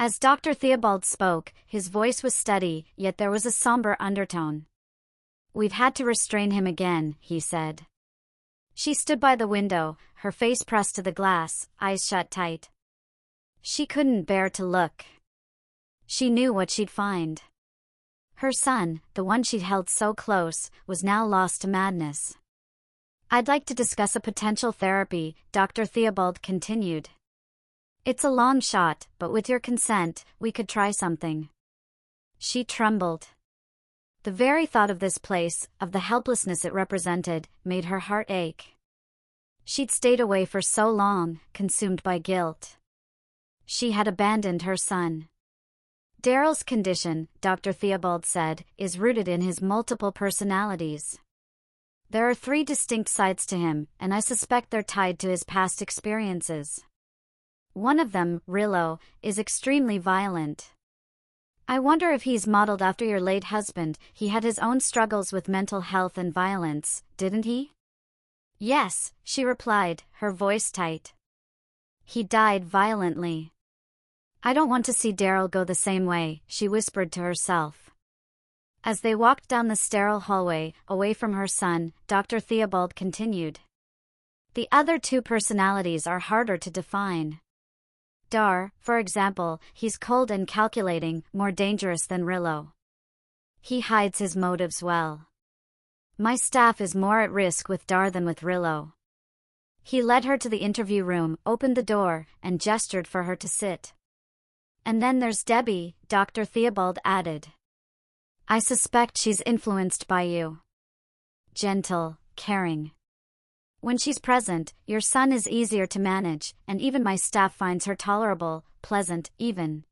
As Dr. Theobald spoke, his voice was steady, yet there was a somber undertone. "We've had to restrain him again," he said. She stood by the window, her face pressed to the glass, eyes shut tight. She couldn't bear to look. She knew what she'd find. Her son, the one she'd held so close, was now lost to madness. "I'd like to discuss a potential therapy," Dr. Theobald continued. "It's a long shot, but with your consent, we could try something." She trembled. The very thought of this place, of the helplessness it represented, made her heart ache. She'd stayed away for so long, consumed by guilt. She had abandoned her son. "Daryl's condition," Dr. Theobald said, "is rooted in his multiple personalities. There are 3 distinct sides to him, and I suspect they're tied to his past experiences. One of them, Rillo, is extremely violent. I wonder if he's modeled after your late husband. He had his own struggles with mental health and violence, didn't he?" "Yes," she replied, her voice tight. "He died violently." "I don't want to see Daryl go the same way," she whispered to herself. As they walked down the sterile hallway, away from her son, Dr. Theobald continued. "The other 2 personalities are harder to define. Dar, for example, he's cold and calculating, more dangerous than Rillo. He hides his motives well. My staff is more at risk with Dar than with Rillo." He led her to the interview room, opened the door, and gestured for her to sit. "And then there's Debbie," Dr. Theobald added. "I suspect she's influenced by you. Gentle, caring. When she's present, your son is easier to manage, and even my staff finds her tolerable, pleasant, even."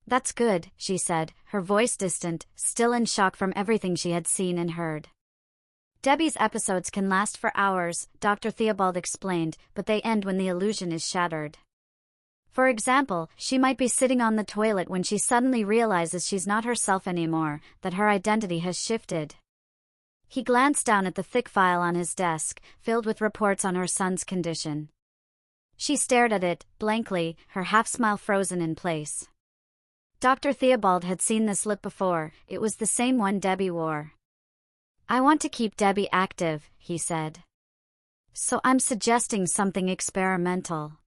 "That's good," she said, her voice distant, still in shock from everything she had seen and heard. "Debbie's episodes can last for hours," Dr. Theobald explained, "but they end when the illusion is shattered. For example, she might be sitting on the toilet when she suddenly realizes she's not herself anymore, that her identity has shifted." He glanced down at the thick file on his desk, filled with reports on her son's condition. She stared at it, blankly, her half-smile frozen in place. Dr. Theobald had seen the slip before. It was the same one Debbie wore. "I want to keep Debbie active," he said. "So I'm suggesting something experimental.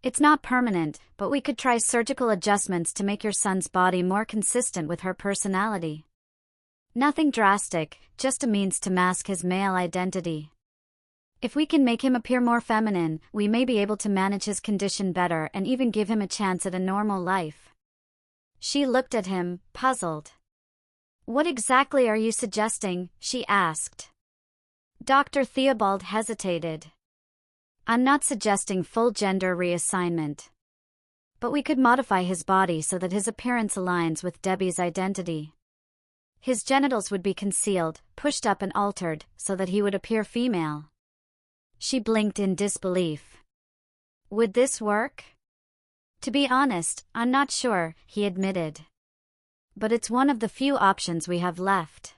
It's not permanent, but we could try surgical adjustments to make your son's body more consistent with her personality. Nothing drastic, just a means to mask his male identity. If we can make him appear more feminine, we may be able to manage his condition better and even give him a chance at a normal life." She looked at him, puzzled. "What exactly are you suggesting?" she asked. Dr. Theobald hesitated. "I'm not suggesting full gender reassignment. But we could modify his body so that his appearance aligns with Debbie's identity. His genitals would be concealed, pushed up and altered, so that he would appear female." She blinked in disbelief. "Would this work?" "To be honest, I'm not sure," he admitted. "But it's one of the few options we have left.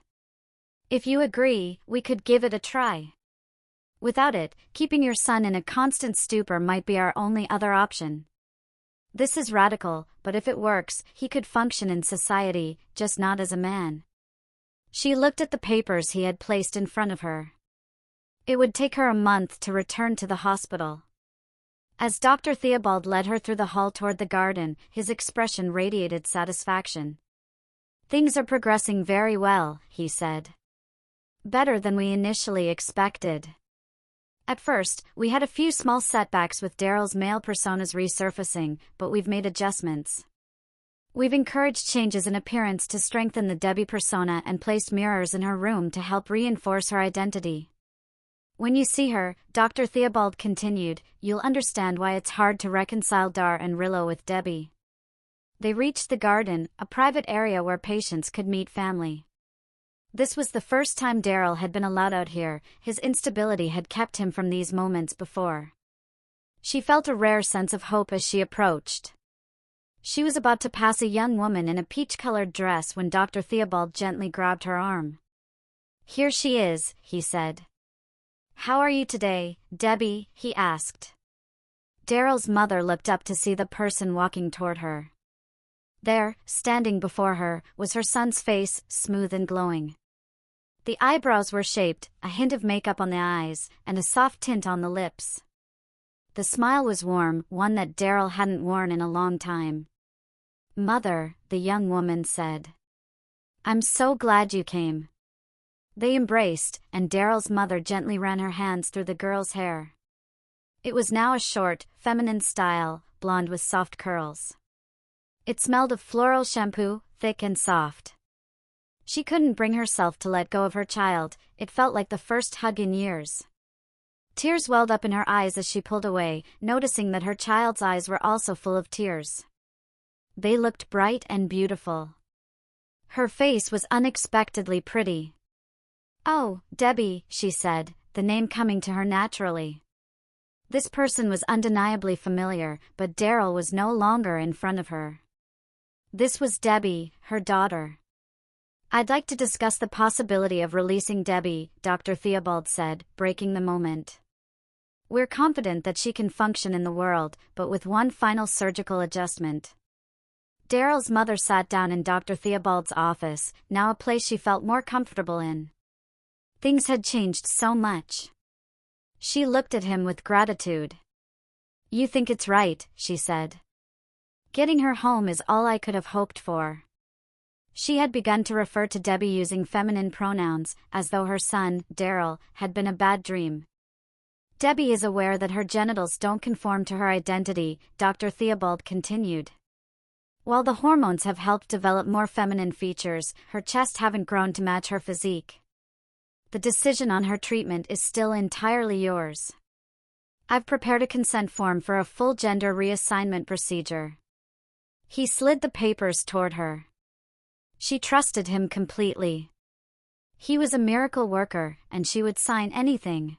If you agree, we could give it a try. Without it, keeping your son in a constant stupor might be our only other option. This is radical, but if it works, he could function in society, just not as a man." She looked at the papers he had placed in front of her. It would take her a month to return to the hospital. As Dr. Theobald led her through the hall toward the garden, his expression radiated satisfaction. "Things are progressing very well," he said. "Better than we initially expected. At first, we had a few small setbacks with Daryl's male personas resurfacing, but we've made adjustments. We've encouraged changes in appearance to strengthen the Debbie persona and placed mirrors in her room to help reinforce her identity. When you see her," Dr. Theobald continued, "you'll understand why it's hard to reconcile Dar and Rillo with Debbie." They reached the garden, a private area where patients could meet family. This was the first time Daryl had been allowed out here. His instability had kept him from these moments before. She felt a rare sense of hope as she approached. She was about to pass a young woman in a peach-colored dress when Dr. Theobald gently grabbed her arm. "Here she is," he said. "How are you today, Debbie?" he asked. Daryl's mother looked up to see the person walking toward her. There, standing before her, was her son's face, smooth and glowing. The eyebrows were shaped, a hint of makeup on the eyes, and a soft tint on the lips. The smile was warm, one that Daryl hadn't worn in a long time. "Mother," the young woman said. "I'm so glad you came." They embraced, and Daryl's mother gently ran her hands through the girl's hair. It was now a short, feminine style, blonde with soft curls. It smelled of floral shampoo, thick and soft. She couldn't bring herself to let go of her child, it felt like the first hug in years. Tears welled up in her eyes as she pulled away, noticing that her child's eyes were also full of tears. They looked bright and beautiful. Her face was unexpectedly pretty. "Oh, Debbie," she said, the name coming to her naturally. This person was undeniably familiar, but Daryl was no longer in front of her. This was Debbie, her daughter. "I'd like to discuss the possibility of releasing Debbie," Dr. Theobald said, breaking the moment. "We're confident that she can function in the world, but with one final surgical adjustment." Daryl's mother sat down in Dr. Theobald's office, now a place she felt more comfortable in. Things had changed so much. She looked at him with gratitude. "You think it's right," she said. "Getting her home is all I could have hoped for." She had begun to refer to Debbie using feminine pronouns, as though her son, Daryl, had been a bad dream. "Debbie is aware that her genitals don't conform to her identity," Dr. Theobald continued. "While the hormones have helped develop more feminine features, her chest haven't grown to match her physique. The decision on her treatment is still entirely yours. I've prepared a consent form for a full gender reassignment procedure." He slid the papers toward her. She trusted him completely. He was a miracle worker, and she would sign anything.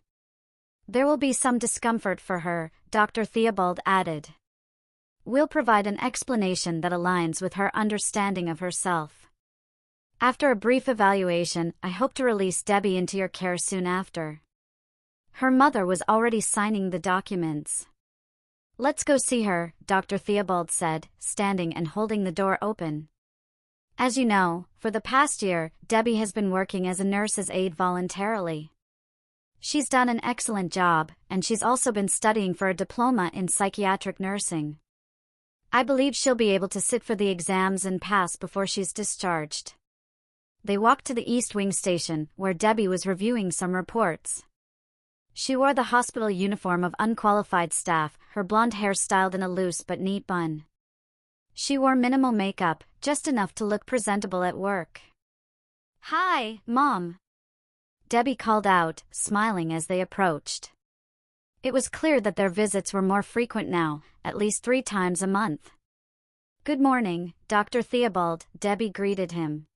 "There will be some discomfort for her," Dr. Theobald added. "We'll provide an explanation that aligns with her understanding of herself. After a brief evaluation, I hope to release Debbie into your care soon after." Her mother was already signing the documents. "Let's go see her," Dr. Theobald said, standing and holding the door open. "As you know, for the past year, Debbie has been working as a nurse's aide voluntarily. She's done an excellent job, and she's also been studying for a diploma in psychiatric nursing. I believe she'll be able to sit for the exams and pass before she's discharged." They walked to the East Wing station, where Debbie was reviewing some reports. She wore the hospital uniform of unqualified staff, her blonde hair styled in a loose but neat bun. She wore minimal makeup, just enough to look presentable at work. "Hi, Mom," Debbie called out, smiling as they approached. It was clear that their visits were more frequent now, at least 3 times a month. "Good morning, Dr. Theobald," Debbie greeted him.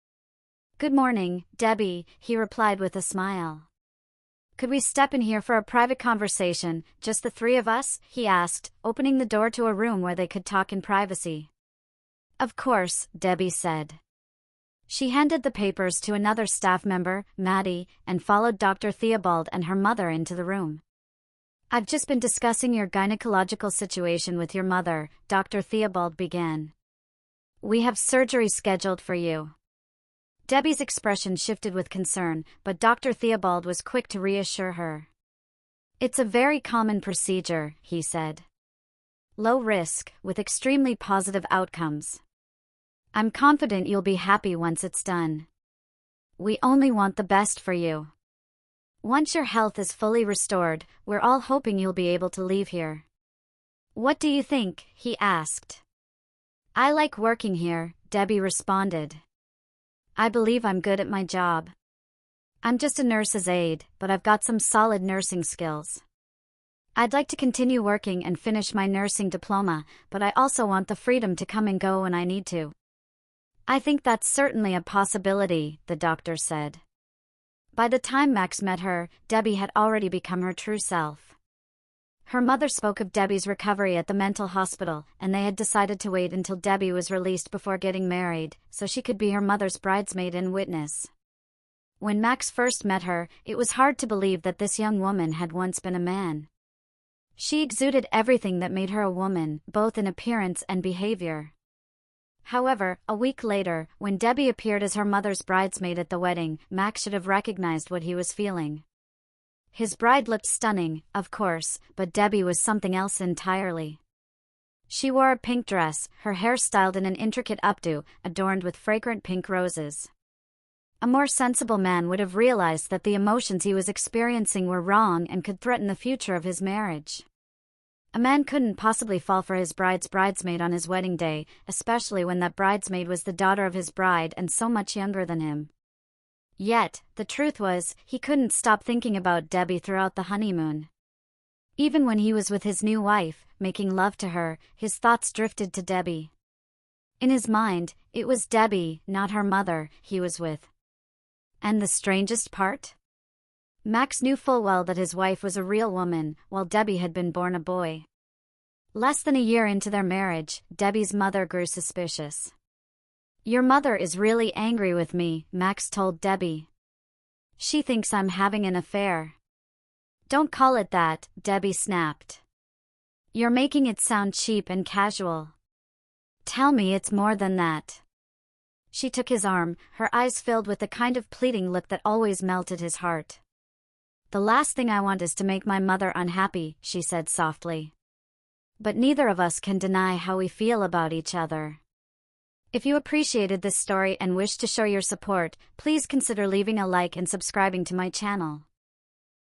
"Good morning, Debbie," he replied with a smile. "Could we step in here for a private conversation, just the 3 of us?" he asked, opening the door to a room where they could talk in privacy. "Of course," Debbie said. She handed the papers to another staff member, Maddie, and followed Dr. Theobald and her mother into the room. "I've just been discussing your gynecological situation with your mother," Dr. Theobald began. "We have surgery scheduled for you." Debbie's expression shifted with concern, but Dr. Theobald was quick to reassure her. "It's a very common procedure," he said. "Low risk, with extremely positive outcomes. I'm confident you'll be happy once it's done. We only want the best for you. Once your health is fully restored, we're all hoping you'll be able to leave here." "What do you think?" he asked. "I like working here," Debbie responded. "I believe I'm good at my job. I'm just a nurse's aide, but I've got some solid nursing skills. I'd like to continue working and finish my nursing diploma, but I also want the freedom to come and go when I need to." "I think that's certainly a possibility," the doctor said. By the time Max met her, Debbie had already become her true self. Her mother spoke of Debbie's recovery at the mental hospital, and they had decided to wait until Debbie was released before getting married, so she could be her mother's bridesmaid and witness. When Max first met her, it was hard to believe that this young woman had once been a man. She exuded everything that made her a woman, both in appearance and behavior. However, a week later, when Debbie appeared as her mother's bridesmaid at the wedding, Max should have recognized what he was feeling. His bride looked stunning, of course, but Debbie was something else entirely. She wore a pink dress, her hair styled in an intricate updo, adorned with fragrant pink roses. A more sensible man would have realized that the emotions he was experiencing were wrong and could threaten the future of his marriage. A man couldn't possibly fall for his bride's bridesmaid on his wedding day, especially when that bridesmaid was the daughter of his bride and so much younger than him. Yet, the truth was, he couldn't stop thinking about Debbie throughout the honeymoon. Even when he was with his new wife, making love to her, his thoughts drifted to Debbie. In his mind, it was Debbie, not her mother, he was with. And the strangest part? Max knew full well that his wife was a real woman, while Debbie had been born a boy. Less than a year into their marriage, Debbie's mother grew suspicious. "Your mother is really angry with me," Max told Debbie. "She thinks I'm having an affair." "Don't call it that," Debbie snapped. "You're making it sound cheap and casual. Tell me it's more than that." She took his arm, her eyes filled with the kind of pleading look that always melted his heart. "The last thing I want is to make my mother unhappy," she said softly. "But neither of us can deny how we feel about each other." If you appreciated this story and wish to show your support, please consider leaving a like and subscribing to my channel.